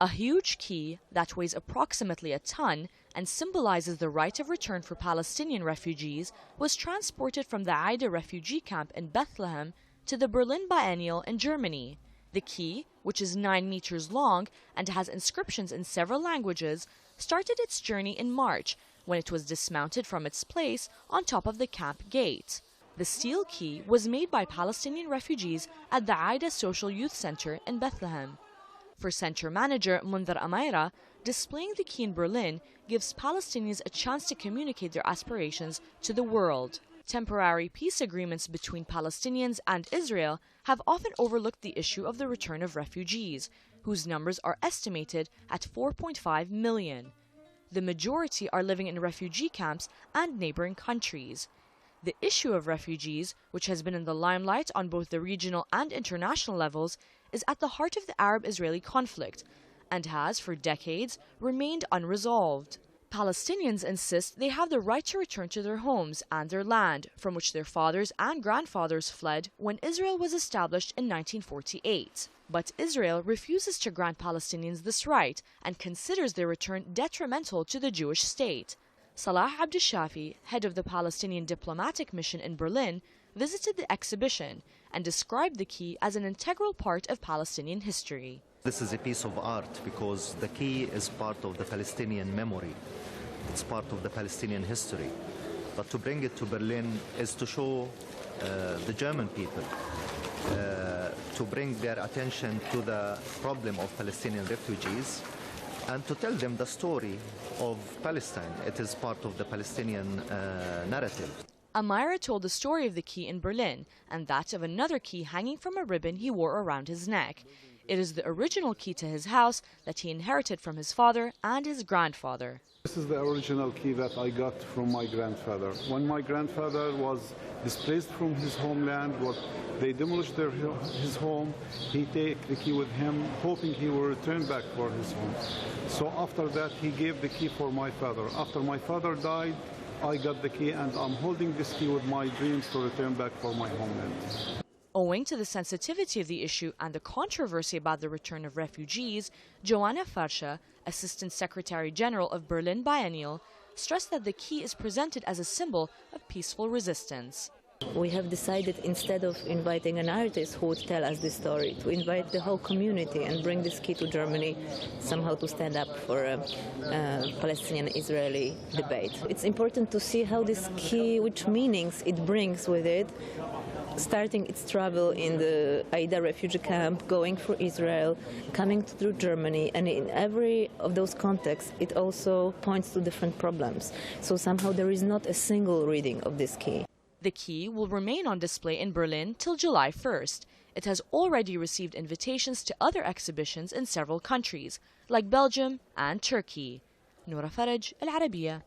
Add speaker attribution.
Speaker 1: A huge key that weighs approximately a ton and symbolizes the right of return for Palestinian refugees was transported from the Aida Refugee Camp in Bethlehem to the Berlin Biennale in Germany. The key, which is 9 meters long and has inscriptions in several languages, started its journey in March when it was dismounted from its place on top of the camp gate. The steel key was made by Palestinian refugees at the Aida Social Youth Center in Bethlehem. For center manager Monther Amayra, displaying the key in Berlin gives Palestinians a chance to communicate their aspirations to the world. Temporary peace agreements between Palestinians and Israel have often overlooked the issue of the return of refugees, whose numbers are estimated at 4.5 million. The majority are living in refugee camps and neighboring countries. The issue of refugees, which has been in the limelight on both the regional and international levels, is at the heart of the Arab-Israeli conflict and has, for decades, remained unresolved. Palestinians insist they have the right to return to their homes and their land, from which their fathers and grandfathers fled when Israel was established in 1948. But Israel refuses to grant Palestinians this right and considers their return detrimental to the Jewish state. Salah Abdeshafi, head of the Palestinian diplomatic mission in Berlin, visited the exhibition and described the key as an integral part of Palestinian history.
Speaker 2: This is a piece of art because the key is part of the Palestinian memory. It's part of the Palestinian history. But to bring it to Berlin is to show the German people, to bring their attention to the problem of Palestinian refugees and to tell them the story of Palestine. It is part of the Palestinian narrative.
Speaker 1: Amayra told the story of the key in Berlin and that of another key hanging from a ribbon he wore around his neck. It is the original key to his house that he inherited from his father and his grandfather.
Speaker 3: This is the original key that I got from my grandfather. When my grandfather was displaced from his homeland, they demolished his home, he took the key with him, hoping he will return back for his home. So after that, he gave the key for my father. After my father died, I got the key, and I'm holding this key with my dreams to return back for my homeland.
Speaker 1: Owing to the sensitivity of the issue and the controversy about the return of refugees, Joanna Farsha, Assistant Secretary General of Berlin Biennale, stressed that the key is presented as a symbol of peaceful resistance.
Speaker 4: We have decided, instead of inviting an artist who would tell us this story, to invite the whole community and bring this key to Germany, somehow to stand up for a Palestinian-Israeli debate. It's important to see how this key, which meanings it brings with it, starting its travel in the Aida Refugee Camp, going for Israel, coming through Germany, and in every of those contexts, it also points to different problems. So somehow there is not a single reading of this key.
Speaker 1: The key will remain on display in Berlin till July 1st. It has already received invitations to other exhibitions in several countries, like Belgium and Turkey. Noura Faraj, العربية.